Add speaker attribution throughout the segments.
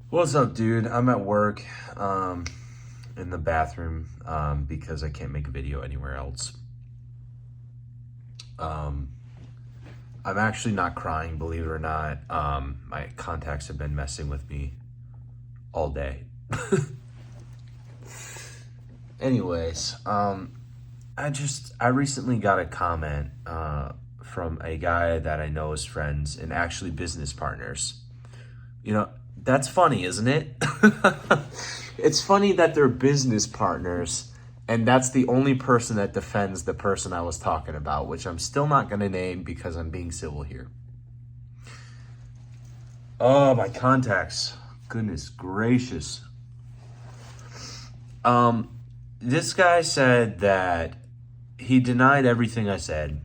Speaker 1: What's up, dude? I'm at work, in the bathroom, because I can't make a video anywhere else. Um, I'm actually not crying, believe it or not. My contacts have been messing with me all day. Anyways, I recently got a comment, from a guy that I know is friends and actually business partners. You know, that's funny, isn't it? It's funny that they're business partners, and that's the only person that defends the person I was talking about, which I'm still not going to name because I'm being civil here. Oh, my contacts. Goodness gracious. Um, this guy said that he denied everything I said.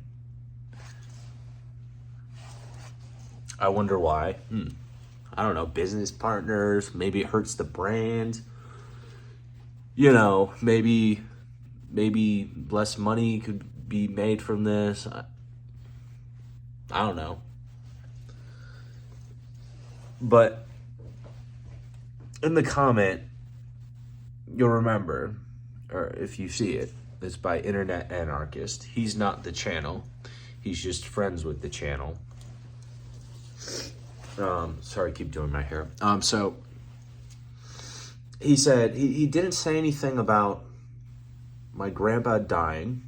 Speaker 1: I wonder why. I don't know, business partners, maybe it hurts the brand. Maybe less money could be made from this. I don't know. But in the comment, you'll remember, or if you see it, it's by Internet Anarchist. He's not the channel. He's just friends with the channel. Sorry, I keep doing my hair. So he said he didn't say anything about my grandpa dying,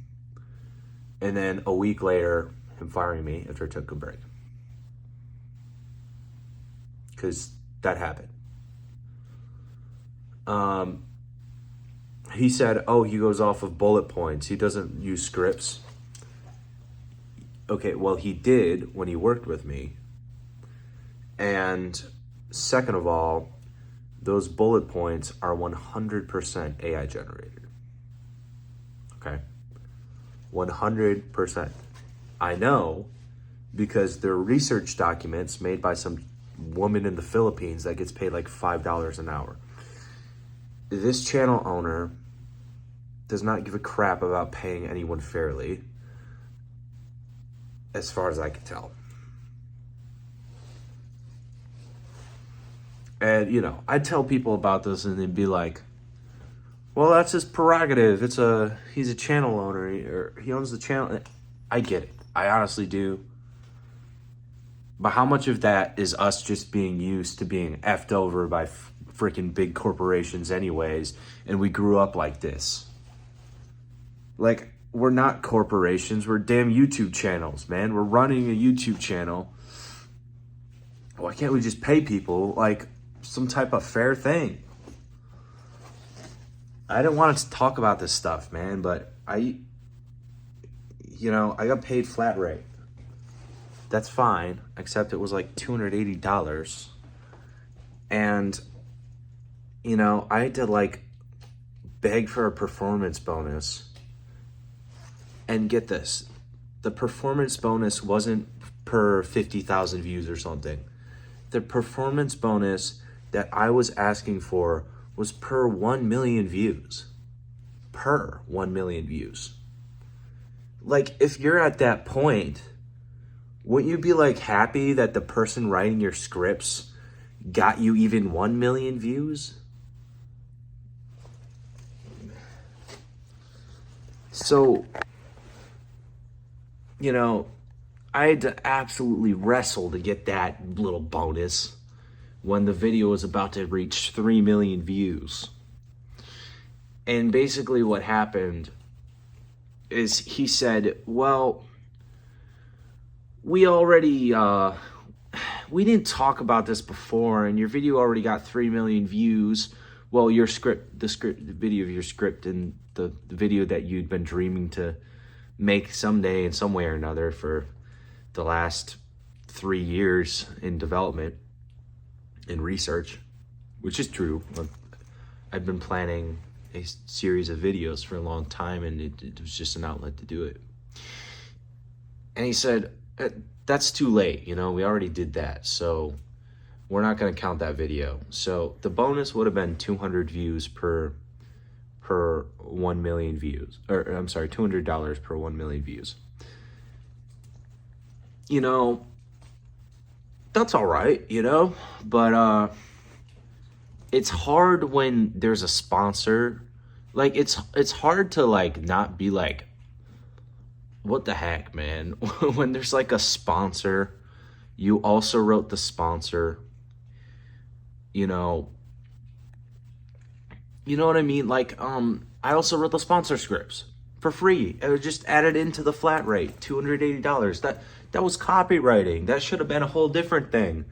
Speaker 1: and then a week later, him firing me after I took a break. Because that happened. He said, oh, he goes off of bullet points. He doesn't use scripts. Okay, well, he did when he worked with me. And second of all, those bullet points are 100% AI generated. Okay? 100%. I know because they're research documents made by some woman in the Philippines that gets paid like $5 an hour. This channel owner does not give a crap about paying anyone fairly, as far as I can tell. And, I tell people about this and they'd be like, well, that's his prerogative. He's a channel owner, or he owns the channel. I get it. I honestly do. But how much of that is us just being used to being effed over by freaking big corporations anyways, and we grew up like this? Like, we're not corporations. We're damn YouTube channels, man. We're running a YouTube channel. Why can't we just pay people like some type of fair thing? I didn't want to talk about this stuff, man, but I got paid flat rate. That's fine, except it was like $280. And, I had to like beg for a performance bonus. And get this, the performance bonus wasn't per 50,000 views or something. The performance bonus that I was asking for was per 1 million views. Per 1 million views. Like, if you're at that point, wouldn't you be like happy that the person writing your scripts got you even 1 million views? So, I had to absolutely wrestle to get that little bonus when the video was about to reach 3 million views. And basically what happened is he said, well, we didn't talk about this before, and your video already got 3 million views. Well, the video of your script and the video that you'd been dreaming to make someday in some way or another for the last 3 years in development and research, which is true. I've been planning a series of videos for a long time, and it was just an outlet to do it. And he said, that's too late, we already did that, so we're not going to count that video. So the bonus would have been 200 views per 1 million views, or I'm sorry, $200 per 1 million views. That's all right, but it's hard when there's a sponsor. Like, it's hard to, like, not be like, what the heck, man? When there's, like, a sponsor, you also wrote the sponsor, you know what I mean? Like, I also wrote the sponsor scripts for free. It was just added into the flat rate, $280. That was copywriting. That should have been a whole different thing.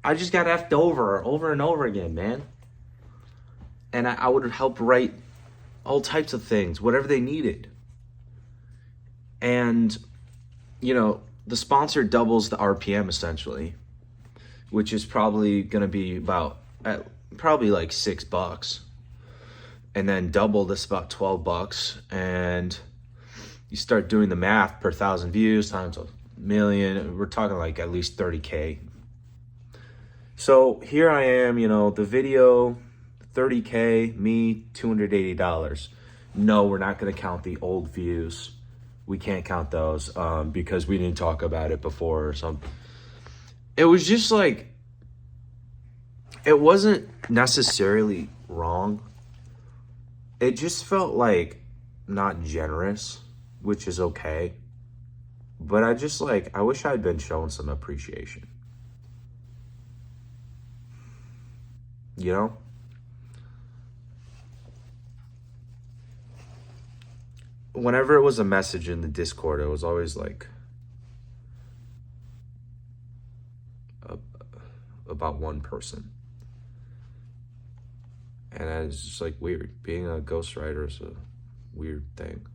Speaker 1: I just got effed over and over again, man. And I would help write all types of things, whatever they needed. And, the sponsor doubles the RPM essentially, which is probably going to be probably like $6. And then double this about $12. And you start doing the math per 1,000 views times a million. We're talking like at least 30K. So here I am, the video, 30K, me, $280. No, we're not going to count the old views. We can't count those because we didn't talk about it before or something. It was just like, it wasn't necessarily wrong. It just felt like not generous, which is okay. But I wish I'd been shown some appreciation. Whenever it was a message in the Discord, it was always like about one person. And it's just like weird. Being a ghostwriter is a weird thing.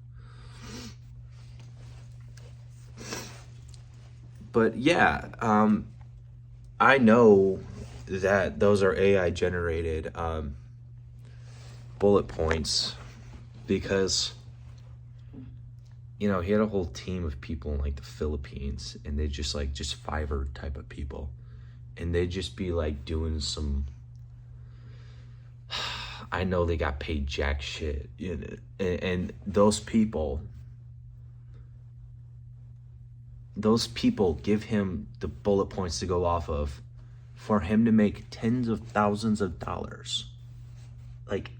Speaker 1: But yeah, I know that those are AI generated bullet points because, he had a whole team of people in like the Philippines, and they just Fiverr type of people. And they'd just be like doing some, I know they got paid jack shit. And those people give him the bullet points to go off of for him to make tens of thousands of dollars like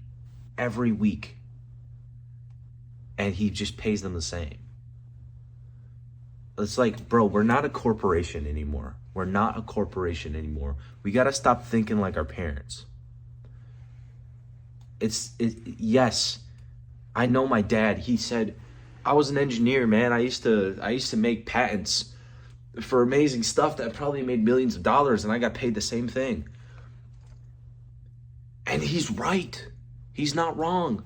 Speaker 1: every week. And he just pays them the same. It's like, bro, we're not a corporation anymore. We got to stop thinking like our parents. Yes, I know my dad. He said, I was an engineer, man. I used to make patents for amazing stuff that probably made millions of dollars, and I got paid the same thing. And he's right. He's not wrong.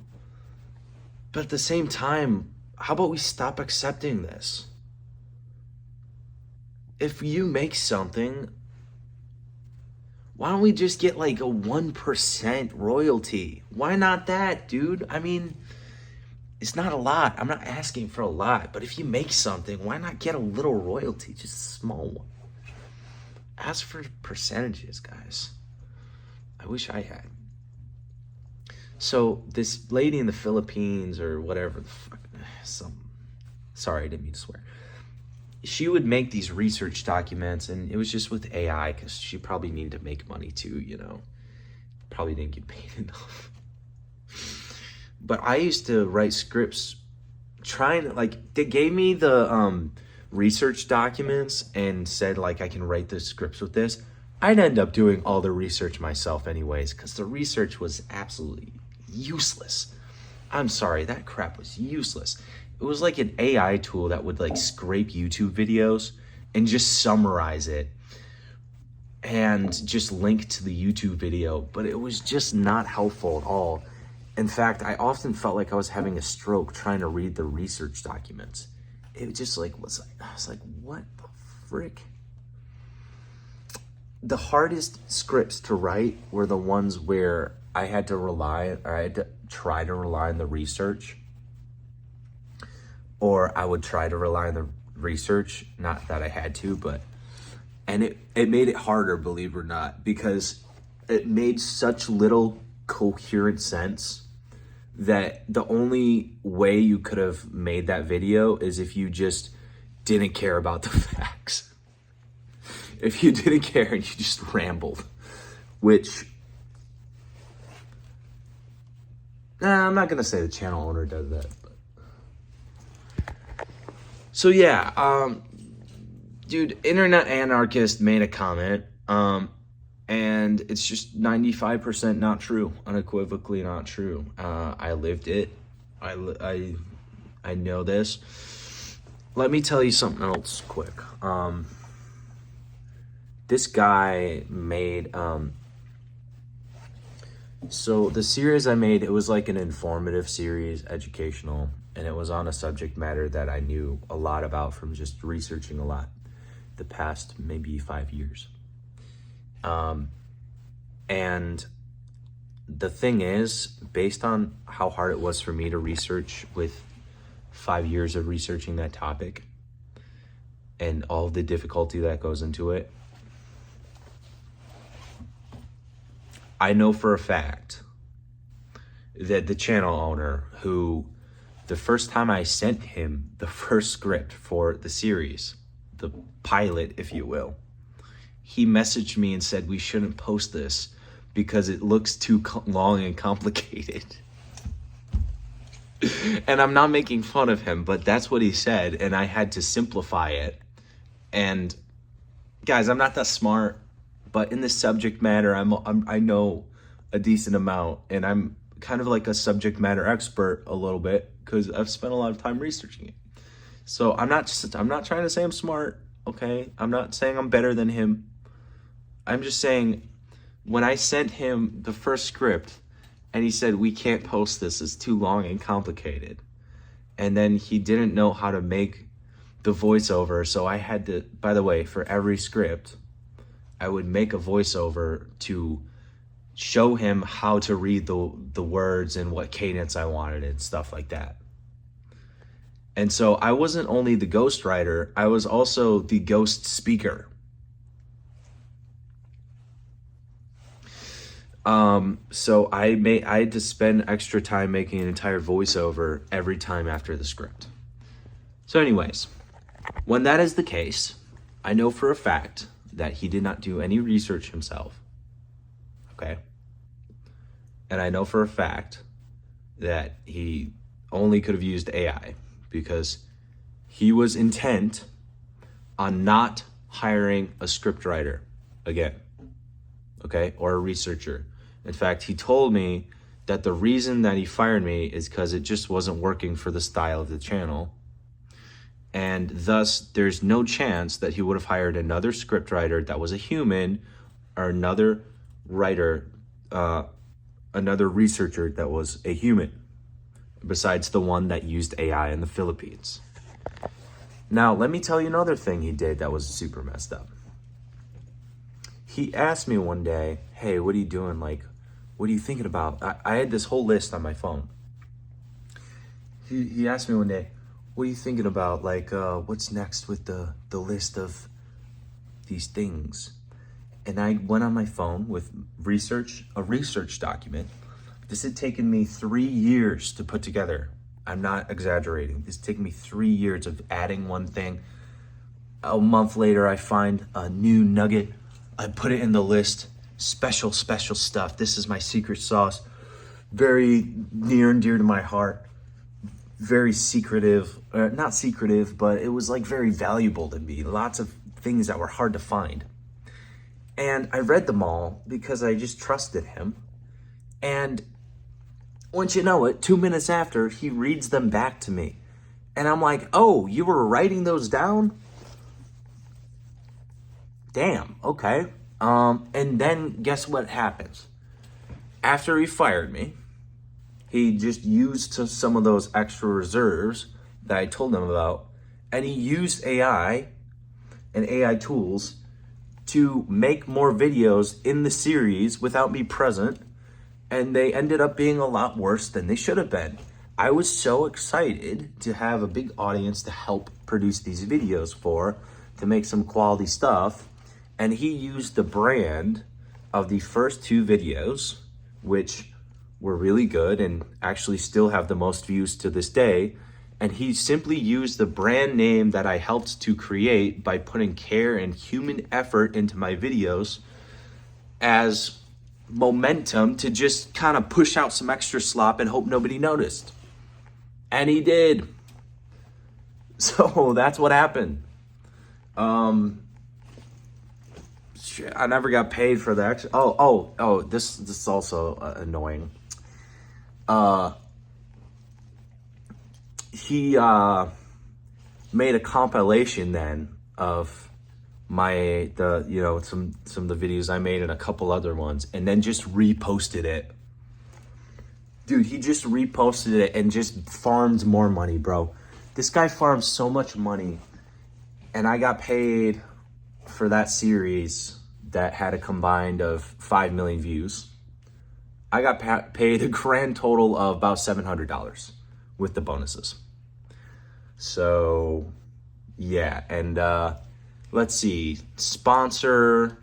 Speaker 1: But at the same time, how about we stop accepting this? If you make something, why don't we just get like a 1% royalty? Why not that, dude? I mean, it's not a lot. I'm not asking for a lot. But if you make something, why not get a little royalty? Just a small one. Ask for percentages, guys. I wish I had. So this lady in the Philippines or whatever the fuck, sorry, I didn't mean to swear. She would make these research documents, and it was just with AI because she probably needed to make money too, Probably didn't get paid enough. But I used to write scripts they gave me the research documents and said like I can write the scripts with this. I'd end up doing all the research myself anyways because the research was absolutely useless. I'm sorry, that crap was useless. It was like an AI tool that would like scrape YouTube videos and just summarize it and just link to the YouTube video, but it was just not helpful at all. In fact, I often felt like I was having a stroke trying to read the research documents. It just I was like, what the frick? The hardest scripts to write were the ones where I had to try to rely on the research. Or I would try to rely on the research, not that I had to, and it made it harder, believe it or not, because it made such little coherent sense that the only way you could have made that video is if you just didn't care about the facts. If you didn't care and you just rambled, which Nah, I'm not gonna say the channel owner does that. But. So yeah, dude, Internet Anarchist made a comment, and it's just 95% not true, unequivocally not true. I lived it. I know this. Let me tell you something else quick. This guy made, so the series I made, it was like an informative series, educational, and it was on a subject matter that I knew a lot about from just researching a lot the past maybe 5 years. And the thing is, based on how hard it was for me to research with 5 years of researching that topic and all the difficulty that goes into it, I know for a fact that the channel owner, who the first time I sent him the first script for the series, the pilot, if you will, he messaged me and said we shouldn't post this because it looks too long and complicated. And I'm not making fun of him, but that's what he said, and I had to simplify it. And guys, I'm not that smart, but in this subject matter, I know a decent amount, and I'm kind of like a subject matter expert a little bit because I've spent a lot of time researching it. So I'm not trying to say I'm smart, okay? I'm not saying I'm better than him. I'm just saying when I sent him the first script and he said, we can't post this, it's too long and complicated. And then he didn't know how to make the voiceover. So I had to, by the way, for every script, I would make a voiceover to show him how to read the words and what cadence I wanted and stuff like that. And so I wasn't only the ghostwriter, I was also the ghost speaker. So I had to spend extra time making an entire voiceover every time after the script. So anyways, when that is the case, I know for a fact that he did not do any research himself, okay? And I know for a fact that he only could have used AI because he was intent on not hiring a scriptwriter again, okay, or a researcher. In fact, he told me that the reason that he fired me is because it just wasn't working for the style of the channel. And thus, there's no chance that he would have hired another scriptwriter that was a human or another writer, another researcher that was a human, besides the one that used AI in the Philippines. Now, let me tell you another thing he did that was super messed up. He asked me one day, hey, what are you doing? Like, what are you thinking about? I had this whole list on my phone. He asked me one day, what are you thinking about? Like, what's next with the list of these things? And I went on my phone with a research document. This had taken me 3 years to put together. I'm not exaggerating. This took me 3 years of adding one thing. A month later, I find a new nugget. I put it in the list. Special stuff. This is my secret sauce. Very near and dear to my heart. Very secretive. Not secretive, but it was like very valuable to me. Lots of things that were hard to find. And I read them all because I just trusted him. And once you know it, 2 minutes after, he reads them back to me. And I'm like, oh, you were writing those down? Damn, okay. And then guess what happens? After he fired me, he just used some of those extra reserves that I told him about, and he used AI and AI tools to make more videos in the series without me present, and they ended up being a lot worse than they should have been. I was so excited to have a big audience to help produce these videos to make some quality stuff, and he used the brand of the first 2 videos, which were really good and actually still have the most views to this day. And he simply used the brand name that I helped to create by putting care and human effort into my videos as momentum to just kind of push out some extra slop and hope nobody noticed. And he did. So that's what happened. Shit, I never got paid for that. This is also annoying. He made a compilation then of some of the videos I made and a couple other ones, and then just reposted it. Dude, he just reposted it and just farmed more money, bro. This guy farms so much money, and I got paid for that series that had a combined of 5 million views. I got paid a grand total of about $700 with the bonuses. So, yeah, and let's see, sponsor,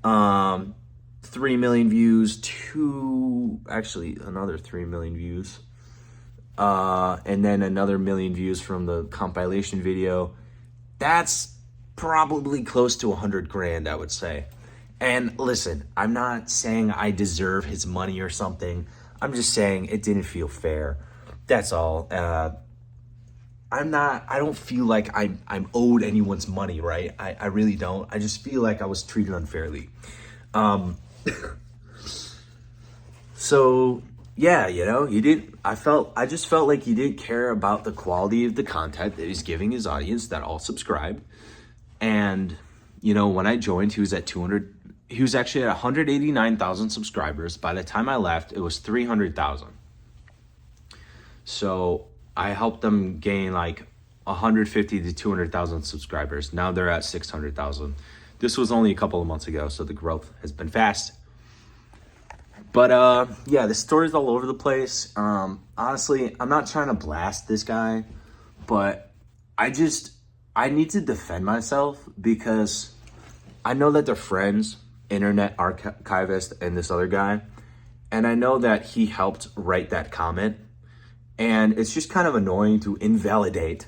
Speaker 1: 3 million views, another 3 million views, and then another million views from the compilation video. That's probably close to 100 grand, I would say. And listen, I'm not saying I deserve his money or something. I'm just saying it didn't feel fair. That's all. I don't feel like I'm owed anyone's money, right? I really don't. I just feel like I was treated unfairly. So yeah, he didn't, I just felt like he didn't care about the quality of the content that he's giving his audience that all subscribed. And, when I joined, he was actually at 189,000 subscribers. By the time I left, it was 300,000. So I helped them gain like 150 to 200,000 subscribers. Now they're at 600,000. This was only a couple of months ago, so the growth has been fast. But yeah, the story's all over the place. Honestly, I'm not trying to blast this guy, but I need to defend myself because I know that they're friends, Internet Archivist and this other guy, and I know that he helped write that comment. And it's just kind of annoying to invalidate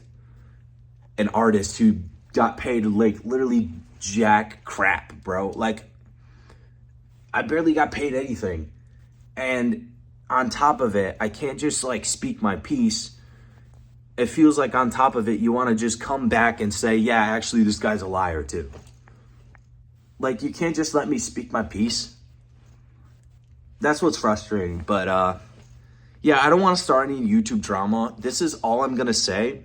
Speaker 1: an artist who got paid like literally jack crap, bro. Like, I barely got paid anything. And on top of it, I can't just like speak my piece. It feels like on top of it, you want to just come back and say, yeah, actually, this guy's a liar too. Like, you can't just let me speak my piece. That's what's frustrating. But yeah, I don't want to start any YouTube drama. This is all I'm going to say.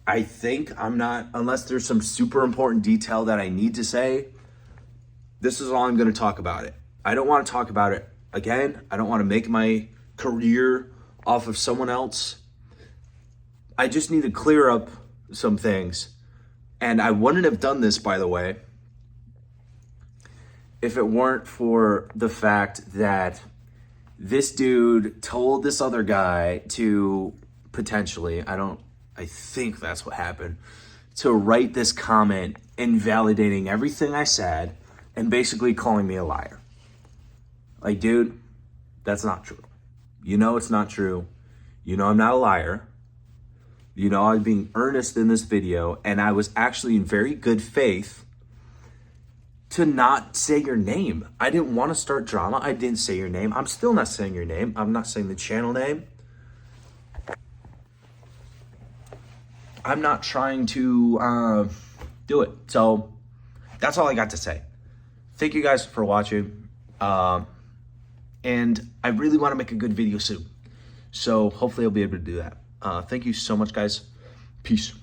Speaker 1: I think unless there's some super important detail that I need to say, this is all I'm going to talk about it. I don't want to talk about it again. I don't want to make my career off of someone else. I just need to clear up some things. And I wouldn't have done this, by the way, if it weren't for the fact that this dude told this other guy to potentially, I think that's what happened, to write this comment invalidating everything I said and basically calling me a liar. Like, dude, that's not true. It's not true. I'm not a liar. I was being earnest in this video, and I was actually in very good faith to not say your name. I didn't want to start drama. I didn't say your name. I'm still not saying your name. I'm not saying the channel name. I'm not trying to do it. So that's all I got to say. Thank you guys for watching. And I really want to make a good video soon. So hopefully I'll be able to do that. Thank you so much, guys. Peace.